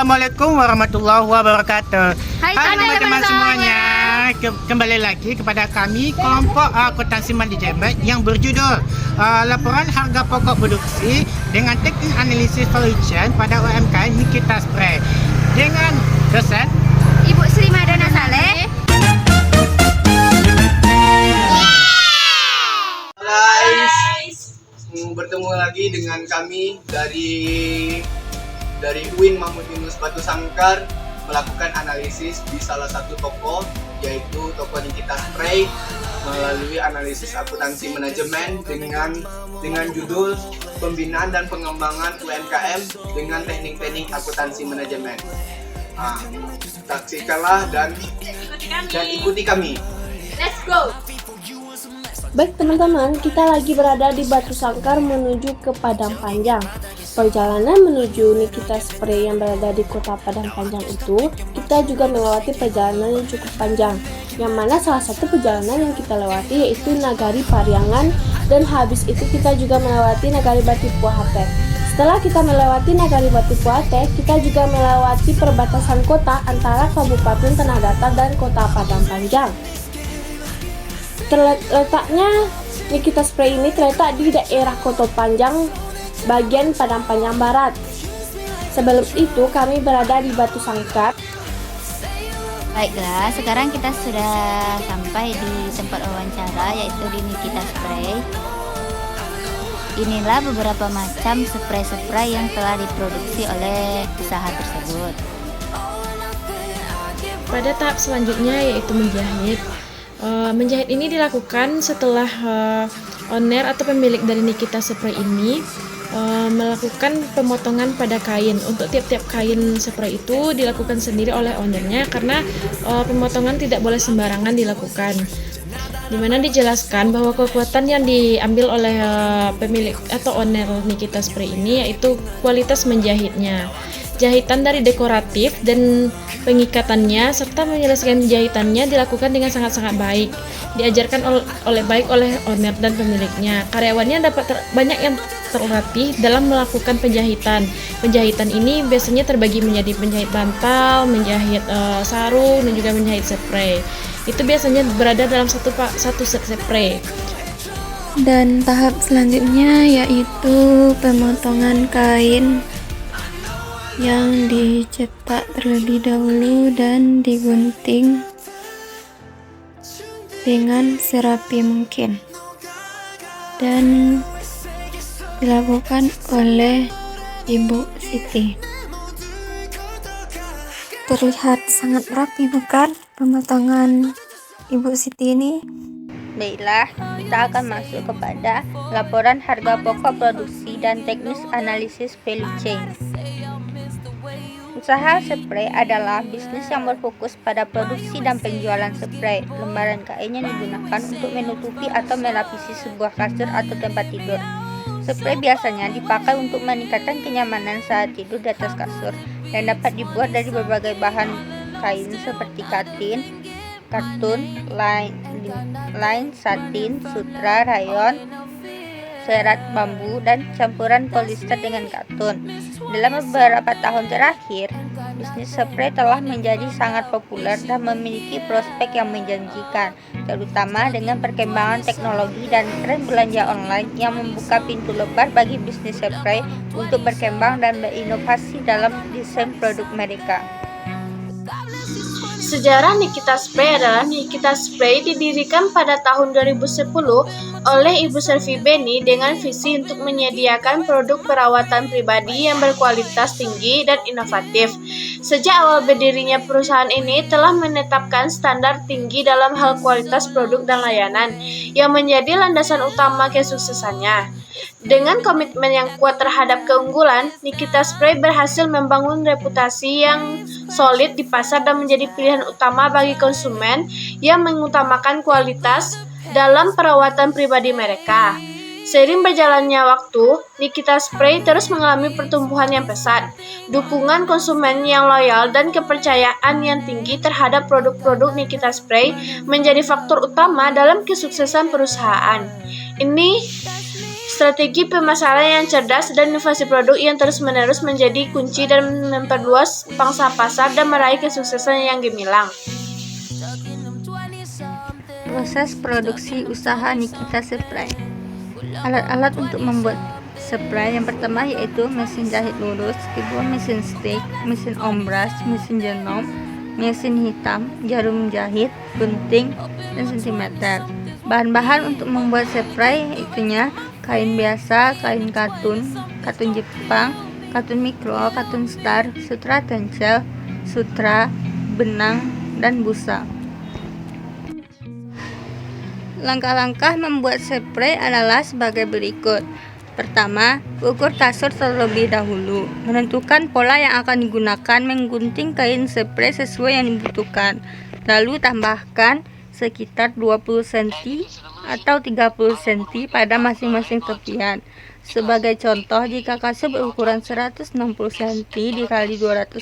Assalamualaikum warahmatullahi wabarakatuh. Hai teman-teman semuanya. Kembali lagi kepada kami kelompok akuntansi manajemen yang berjudul laporan harga pokok produksi dengan teknik analisis value chain pada UMKM Nikita Spray dengan dosen Ibu Sri Madana Saleh. Guys, bertemu lagi dengan kami dari UIN Mahmud Yunus Batu Sangkar melakukan analisis di salah satu toko, yaitu toko Nikita Spray, melalui analisis akuntansi manajemen dengan judul pembinaan dan pengembangan UMKM dengan teknik-teknik akuntansi manajemen. Saksikanlah dan ikuti kami. Let's go. Baik teman-teman, kita lagi berada di Batu Sangkar menuju ke Padang Panjang. Perjalanan menuju Nikita Spray yang berada di kota Padang Panjang itu, kita juga melewati perjalanan yang cukup panjang. Yang mana salah satu perjalanan yang kita lewati yaitu Nagari Pariangan, dan habis itu kita juga melewati Nagari Batipuate. Setelah kita melewati Nagari Batipuate, kita juga melewati perbatasan kota antara Kabupaten Tanah Datar dan kota Padang Panjang. Letaknya Nikita Spray ini terletak di daerah Koto Panjang, bagian Padang Panjang Barat. Sebelum itu kami berada di Batu Sangkar. Baiklah, sekarang kita sudah sampai di tempat wawancara, yaitu di Nikita Spray. Inilah beberapa macam spray-spray yang telah diproduksi oleh usaha tersebut. Pada tahap selanjutnya yaitu menjahit. Menjahit ini dilakukan setelah owner atau pemilik dari Nikita Spray ini melakukan pemotongan pada kain. Untuk tiap-tiap kain spray itu dilakukan sendiri oleh ownernya, karena pemotongan tidak boleh sembarangan dilakukan. Dimana dijelaskan bahwa kekuatan yang diambil oleh pemilik atau owner Nikita Spray ini yaitu kualitas menjahitnya. Jahitan dari dekoratif dan pengikatannya serta menyelesaikan jahitannya dilakukan dengan sangat-sangat baik. Diajarkan oleh owner dan pemiliknya. Karyawannya dapat banyak yang terlatih dalam melakukan penjahitan. Penjahitan ini biasanya terbagi menjadi penjahit bantal, menjahit sarung, dan juga menjahit spray. Itu biasanya berada dalam satu set spray. Dan tahap selanjutnya yaitu pemotongan kain yang dicetak terlebih dahulu dan digunting dengan serapi mungkin dan dilakukan oleh Ibu Siti. Terlihat sangat rapi, bukan pemotongan Ibu Siti ini? Baiklah, kita akan masuk kepada laporan harga pokok produksi dan teknis analisis value chain. Usaha spray adalah bisnis yang berfokus pada produksi dan penjualan spray. Lembaran kain yang digunakan untuk menutupi atau melapisi sebuah kasur atau tempat tidur. Spray biasanya dipakai untuk meningkatkan kenyamanan saat tidur di atas kasur dan dapat dibuat dari berbagai bahan kain seperti katun, lain, satin, sutra, rayon, serat bambu, dan campuran polister dengan katun. Dalam beberapa tahun terakhir, bisnis spray telah menjadi sangat populer dan memiliki prospek yang menjanjikan, terutama dengan perkembangan teknologi dan tren belanja online yang membuka pintu lebar bagi bisnis spray untuk berkembang dan berinovasi dalam desain produk mereka. Sejarah Nikita Spray adalah Nikita Spray didirikan pada tahun 2010 oleh Ibu Selvi Beni dengan visi untuk menyediakan produk perawatan pribadi yang berkualitas tinggi dan inovatif. Sejak awal berdirinya perusahaan ini telah menetapkan standar tinggi dalam hal kualitas produk dan layanan yang menjadi landasan utama kesuksesannya. Dengan komitmen yang kuat terhadap keunggulan, Nikita Spray berhasil membangun reputasi yang solid di pasar dan menjadi pilihan utama bagi konsumen yang mengutamakan kualitas dalam perawatan pribadi mereka. Seiring berjalannya waktu, Nikita Spray terus mengalami pertumbuhan yang pesat. Dukungan konsumen yang loyal dan kepercayaan yang tinggi terhadap produk-produk Nikita Spray menjadi faktor utama dalam kesuksesan perusahaan. Ini Strategi pemasaran yang cerdas dan inovasi produk yang terus-menerus menjadi kunci dan memperluas pangsa pasar dan meraih kesuksesan yang gemilang. Proses produksi usaha Nikita Spray. Alat-alat untuk membuat spray yang pertama yaitu mesin jahit lurus, kedua mesin stick, mesin ombras, mesin genom, mesin hitam, jarum jahit, gunting, dan sentimeter. Bahan-bahan untuk membuat spray yaitunya kain biasa, kain katun, katun Jepang, katun mikro, katun star, sutra tencel, sutra, benang, dan busa. Langkah-langkah membuat spray adalah sebagai berikut. Pertama, ukur kasur terlebih dahulu. Menentukan pola yang akan digunakan, menggunting kain spray sesuai yang dibutuhkan. Lalu tambahkan sekitar 20 cm atau 30 cm pada masing-masing tepian. Sebagai contoh, jika kasur berukuran 160 cm dikali 200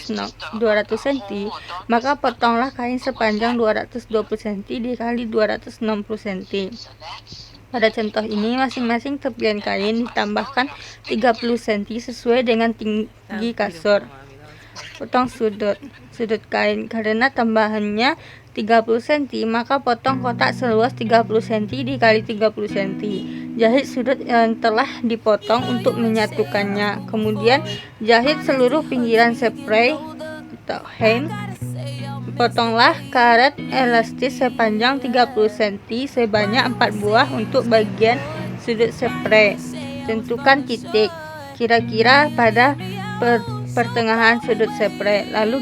cm, maka potonglah kain sepanjang 220 cm dikali 260 cm. Pada contoh ini, masing-masing tepian kain ditambahkan 30 cm sesuai dengan tinggi kasur. Potong sudut kain. Karena tambahannya 30 cm, maka potong kotak seluas 30 cm dikali 30 cm. Jahit sudut yang telah dipotong untuk menyatukannya. Kemudian jahit seluruh pinggiran spray atau hem. Potonglah karet elastis sepanjang 30 cm sebanyak 4 buah untuk bagian sudut spray. Tentukan titik kira-kira pada pertengahan sudut spray, lalu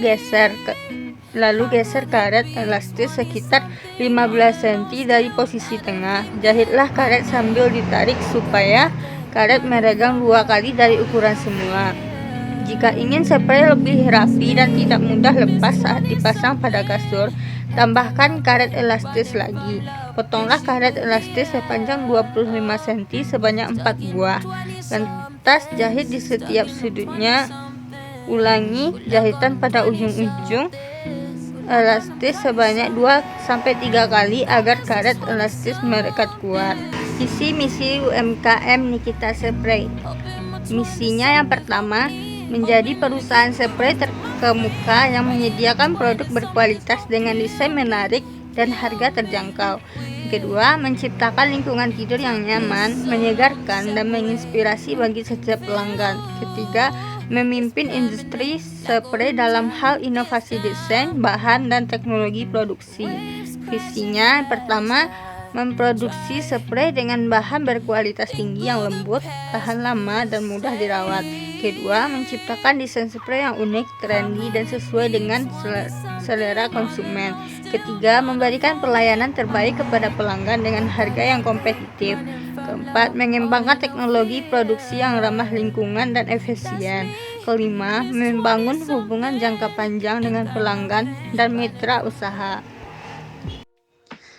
geser karet elastis sekitar 15 cm dari posisi tengah. Jahitlah karet sambil ditarik supaya karet meregang 2 kali dari ukuran semula. Jika ingin spray lebih rapi dan tidak mudah lepas saat dipasang pada kasur, tambahkan karet elastis lagi. Potonglah karet elastis sepanjang 25 cm sebanyak 4 buah. Lantas jahit di setiap sudutnya. Ulangi jahitan pada ujung-ujung elastis sebanyak 2-3 kali agar karet elastis merekat kuat. Visi misi UMKM Nikita Spray. Misinya yang pertama, menjadi perusahaan spray terkemuka yang menyediakan produk berkualitas dengan desain menarik dan harga terjangkau. Kedua, menciptakan lingkungan tidur yang nyaman, menyegarkan, dan menginspirasi bagi setiap pelanggan. Ketiga, memimpin industri spray dalam hal inovasi desain, bahan, dan teknologi produksi. Visinya pertama, memproduksi spray dengan bahan berkualitas tinggi yang lembut, tahan lama, dan mudah dirawat. Kedua, menciptakan desain spray yang unik, trendy, dan sesuai dengan selera konsumen. Ketiga, memberikan pelayanan terbaik kepada pelanggan dengan harga yang kompetitif. Keempat, mengembangkan teknologi produksi yang ramah lingkungan dan efisien. Kelima, membangun hubungan jangka panjang dengan pelanggan dan mitra usaha.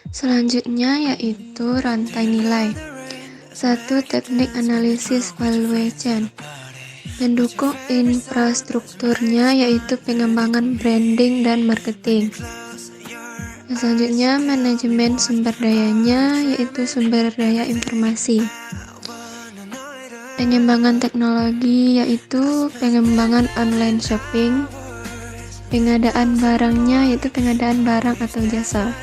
Selanjutnya yaitu rantai nilai. 1. Teknik analisis valuation. Mendukung infrastrukturnya yaitu pengembangan branding dan marketing. Selanjutnya manajemen sumber dayanya yaitu sumber daya informasi. Pengembangan teknologi yaitu pengembangan online shopping. Pengadaan barangnya yaitu pengadaan barang atau jasa.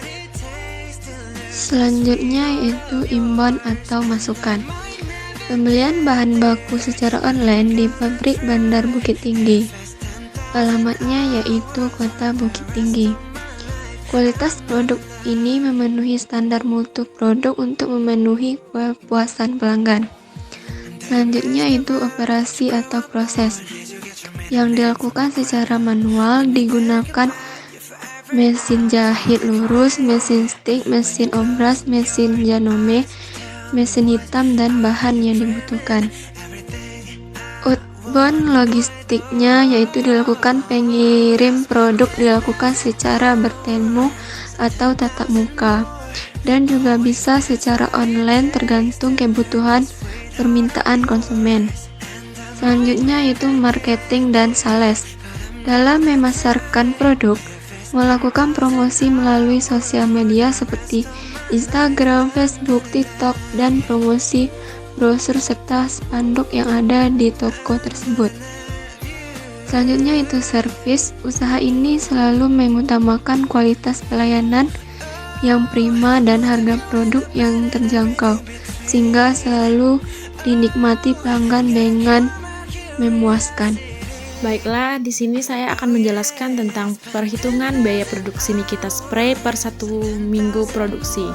Selanjutnya yaitu inbound atau masukan. Pembelian bahan baku secara online di pabrik Bandar Bukit Tinggi. Alamatnya yaitu Kota Bukit Tinggi. Kualitas produk ini memenuhi standar mutu produk untuk memenuhi kepuasan pelanggan. Selanjutnya itu operasi atau proses yang dilakukan secara manual, digunakan mesin jahit lurus, mesin stick, mesin obras, mesin janome, mesin hitam, dan bahan yang dibutuhkan. Outbound logistiknya yaitu dilakukan pengirim produk dilakukan secara bertemu atau tatap muka dan juga bisa secara online tergantung kebutuhan permintaan konsumen. Selanjutnya yaitu marketing dan sales. Dalam memasarkan produk, melakukan promosi melalui sosial media seperti Instagram, Facebook, TikTok, dan promosi brosur serta spanduk yang ada di toko tersebut. Selanjutnya itu servis. Usaha ini selalu mengutamakan kualitas pelayanan yang prima dan harga produk yang terjangkau, sehingga selalu dinikmati pelanggan dengan memuaskan. Baiklah, di sini saya akan menjelaskan tentang perhitungan biaya produksi Nikita Spray per 1 minggu produksi.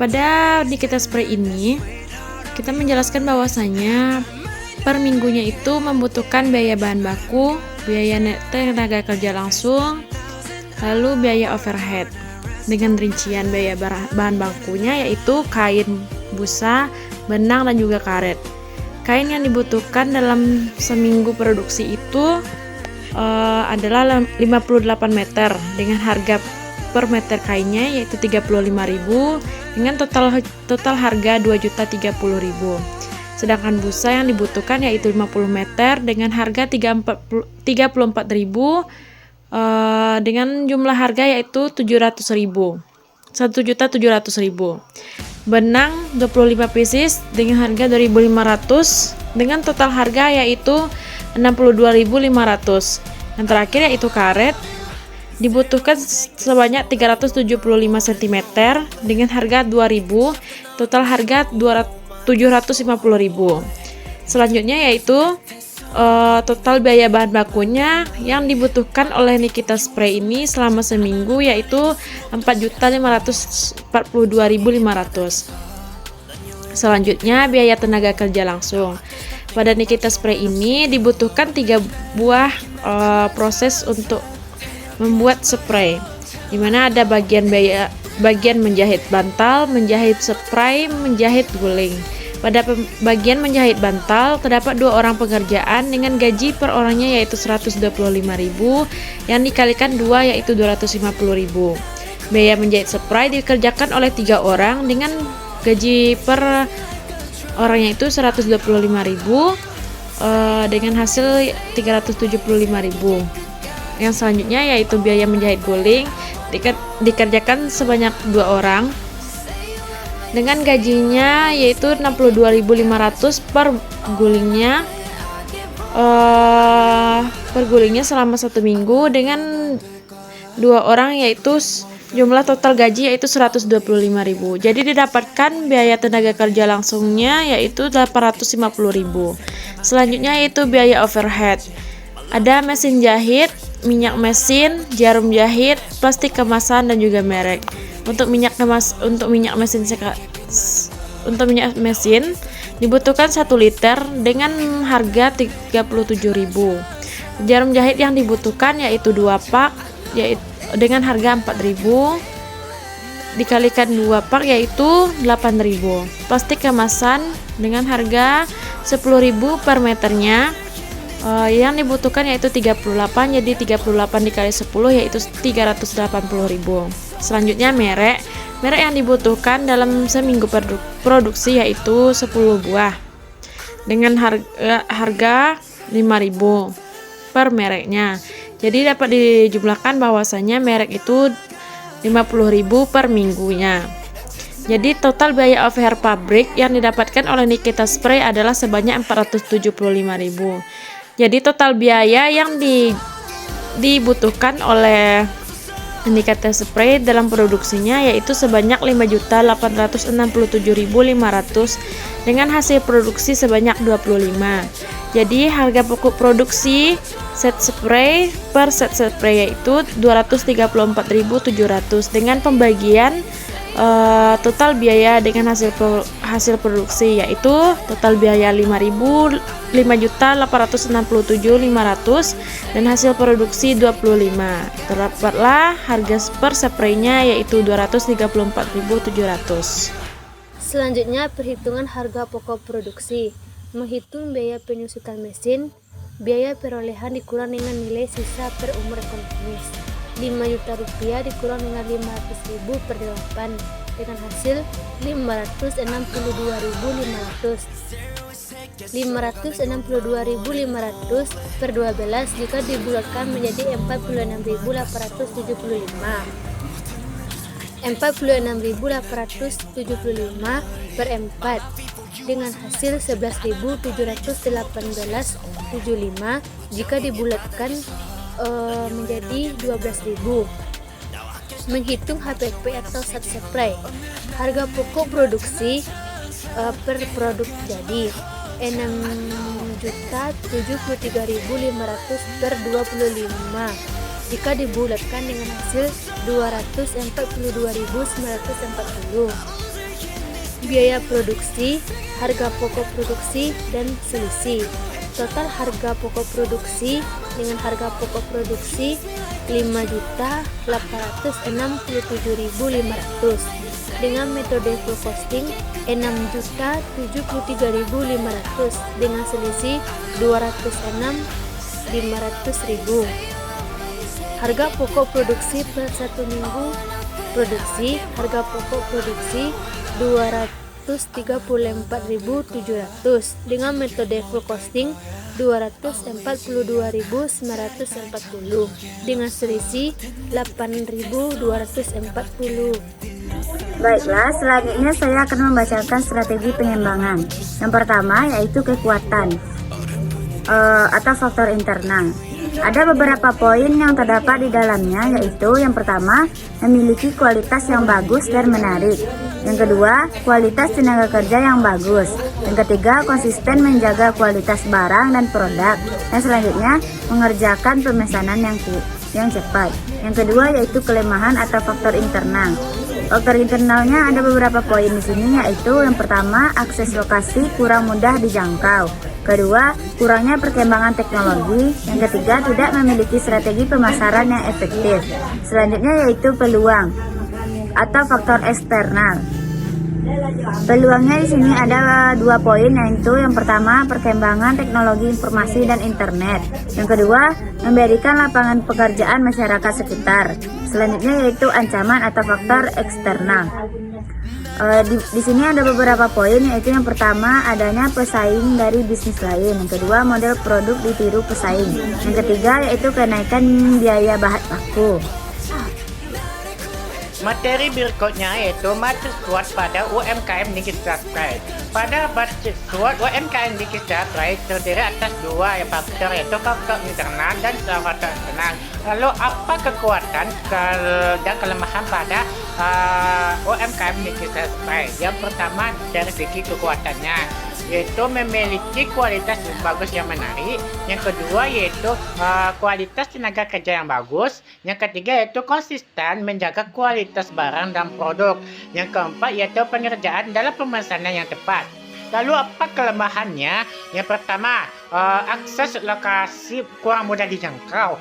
Pada Nikita Spray ini, kita menjelaskan bahwasanya per minggunya itu membutuhkan biaya bahan baku, biaya tenaga kerja langsung, lalu biaya overhead. Dengan rincian biaya bahan bakunya yaitu kain, busa, benang, dan juga karet. Kain yang dibutuhkan dalam seminggu produksi itu adalah 58 meter dengan harga per meter kainnya yaitu 35.000 dengan total harga 2.030.000. Sedangkan busa yang dibutuhkan yaitu 50 meter dengan harga 34.000 dengan jumlah harga yaitu 700.000. 1.700.000. Benang 25 pieces dengan harga 2.500 dengan total harga yaitu 62.500. Yang terakhir yaitu karet dibutuhkan sebanyak 375 cm dengan harga 2.000, total harga 750.000. Selanjutnya yaitu total biaya bahan bakunya yang dibutuhkan oleh Nikita Spray ini selama seminggu yaitu 4.542.500. Selanjutnya biaya tenaga kerja langsung. Pada Nikita Spray ini dibutuhkan 3 buah proses untuk membuat spray, dimana ada bagian menjahit bantal, menjahit spray, menjahit guling. Pada bagian menjahit bantal terdapat 2 orang pekerjaan dengan gaji per orangnya yaitu 125.000 yang dikalikan 2 yaitu 250.000. Biaya menjahit spray dikerjakan oleh 3 orang dengan gaji per orangnya itu 125.000 dengan hasil 375.000. Yang selanjutnya yaitu biaya menjahit guling dikerjakan sebanyak 2 orang dengan gajinya yaitu 62.500 per gulingnya selama 1 minggu dengan 2 orang yaitu jumlah total gaji yaitu 125.000. Jadi didapatkan biaya tenaga kerja langsungnya yaitu 850.000. Selanjutnya yaitu biaya overhead. Ada mesin jahit, minyak mesin, jarum jahit, plastik kemasan, dan juga merek. Untuk minyak mesin dibutuhkan 1 liter dengan harga 37.000. Jarum jahit yang dibutuhkan yaitu 2 pak yaitu dengan harga 4.000 dikalikan 2 pak yaitu 8.000. Plastik kemasan dengan harga 10.000 per meternya. Yang dibutuhkan yaitu 38, jadi 38 dikali 10 yaitu 380.000. Selanjutnya merek yang dibutuhkan dalam seminggu produksi yaitu 10 buah dengan harga 5.000 per mereknya. Jadi dapat dijumlahkan bahwasanya merek itu 50.000 per minggunya. Jadi total biaya overhead pabrik yang didapatkan oleh Nikita Spray adalah sebanyak 475.000. Jadi total biaya yang dibutuhkan oleh Nikita Spray dalam produksinya yaitu sebanyak 5.867.500 dengan hasil produksi sebanyak 25. Jadi harga pokok produksi set spray per set spray yaitu 234.700 dengan pembagian total biaya dengan hasil produksi yaitu total biaya 5.867.500 dan hasil produksi 25. Terdapatlah harga per spraynya yaitu 234.700. Selanjutnya perhitungan harga pokok produksi. Menghitung biaya penyusutan mesin, biaya perolehan dikurang dengan nilai sisa per umur ekonomis. 5 juta rupiah dikurang dengan 500.000 per 8 dengan hasil 562.500. 562.500 per 12 jika dibulatkan menjadi 46.875. 46.875 per 4 dengan hasil 11.718,75 jika dibulatkan menjadi 12.000. Menghitung HPP atau set spray. Harga pokok produksi per produk jadi 6.073.500 per 25 jika dibulatkan dengan hasil 242.940. Biaya produksi, harga pokok produksi, dan selisih. Total harga pokok produksi dengan harga pokok produksi 5.867.500 dengan metode full costing 6.073.500 dengan selisih 206.500.000. Harga pokok produksi per 1 minggu produksi, harga pokok produksi 234.700 dengan metode full costing 242.940 dengan selisih 8.240. Baiklah, selanjutnya saya akan membacakan strategi pengembangan. Yang pertama yaitu kekuatan atau faktor internal. Ada beberapa poin yang terdapat di dalamnya, yaitu yang pertama, memiliki kualitas yang bagus dan menarik. Yang kedua, kualitas tenaga kerja yang bagus. Yang ketiga, konsisten menjaga kualitas barang dan produk. Dan selanjutnya, mengerjakan pemesanan yang cepat. Yang kedua yaitu kelemahan atau faktor internal. Faktor internalnya ada beberapa poin di sini, yaitu yang pertama, akses lokasi kurang mudah dijangkau. Kedua, kurangnya perkembangan teknologi. Yang ketiga, tidak memiliki strategi pemasaran yang efektif. Selanjutnya yaitu peluang atau faktor eksternal. Peluangnya di sini ada 2 poin, yaitu yang pertama, perkembangan teknologi informasi dan internet. Yang kedua, memberikan lapangan pekerjaan masyarakat sekitar. Selanjutnya yaitu ancaman atau faktor eksternal. Di sini ada beberapa poin, yaitu yang pertama, adanya pesaing dari bisnis lain. Yang kedua, model produk ditiru pesaing. Yang ketiga yaitu kenaikan biaya bahan baku. Materi berikutnya yaitu market SWOT pada UMKM Nikita Spray. Pada market SWOT UMKM Nikita Spray terdiri atas 2 faktor, yaitu faktor internal dan faktor eksternal. Lalu apa kekuatan dan kelemahan pada UMKM Nikita Spray? Yang pertama dari segi kekuatannya, yaitu memiliki kualitas yang bagus yang menarik. Yang kedua yaitu kualitas tenaga kerja yang bagus. Yang ketiga yaitu konsisten menjaga kualitas barang dan produk. Yang keempat yaitu pengerjaan dalam pemesanan yang tepat. Lalu apa kelemahannya? Yang pertama, akses lokasi kurang mudah dijangkau.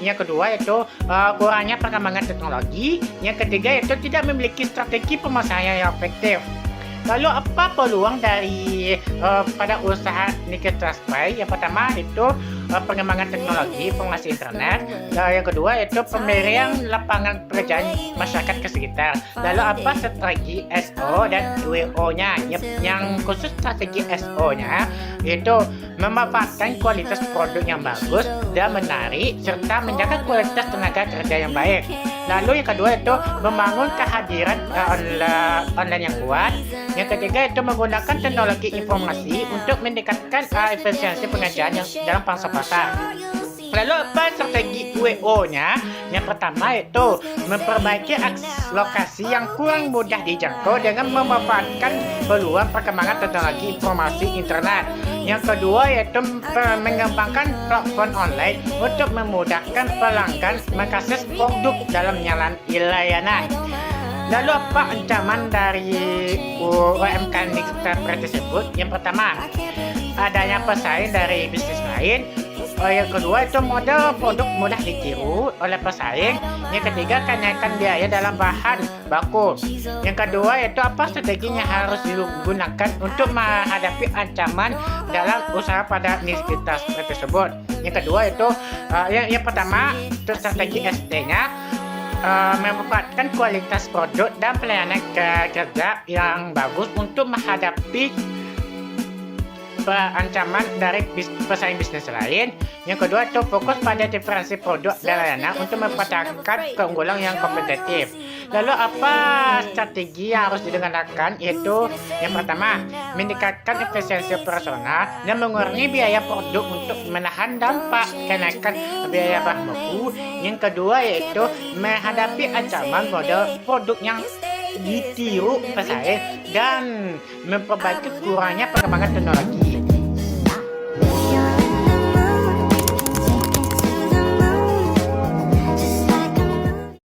Yang kedua yaitu kurangnya perkembangan teknologi. Yang ketiga yaitu tidak memiliki strategi pemasaran yang efektif. Lalu apa peluang dari pada usaha Nikita Spray? Yang pertama itu pengembangan teknologi informasi internet. Yang kedua yaitu pemberian lapangan pekerjaan masyarakat ke sekitar. Lalu apa strategi SO dan WO-nya? Yang khusus strategi SO-nya yaitu memanfaatkan kualitas produk yang bagus dan menarik serta menjaga kualitas tenaga kerja yang baik. Lalu yang kedua itu membangun kehadiran online yang kuat. Yang ketiga itu menggunakan teknologi informasi untuk meningkatkan efisiensi pengerjaan yang dalam pangsa pasar. Lalu apa strategi WO-nya? Yang pertama itu memperbaiki akses lokasi yang kurang mudah dijangkau dengan memanfaatkan peluang perkembangan teknologi informasi internet. Yang kedua yaitu mengembangkan platform online untuk memudahkan pelanggan mengakses produk dalam layanan. Lalu apa ancaman dari UMKM Nikita Spray tersebut? Yang pertama, adanya pesaing dari bisnis lain. Yang kedua itu model produk mudah ditiru oleh pesaing. Yang ketiga, kenaikan biaya dalam bahan baku. Yang kedua itu apa strateginya harus digunakan untuk menghadapi ancaman dalam usaha pada Nikita Spray tersebut. Yang kedua itu yang pertama itu strategi ST-nya, memanfaatkan kualitas produk dan pelayanan kerja yang bagus untuk menghadapi ancaman dari pesaing bisnis lain. Yang kedua itu fokus pada diferensiasi produk dan layanan untuk mempertahankan keunggulan yang kompetitif. Lalu apa strategi yang harus digunakan? Yaitu yang pertama, meningkatkan efisiensi operasional dan mengurangi biaya produk untuk menahan dampak kenaikan biaya bahan baku. Yang kedua yaitu menghadapi ancaman model produk yang ditiru pesaing dan memperbaiki kurangnya perkembangan teknologi.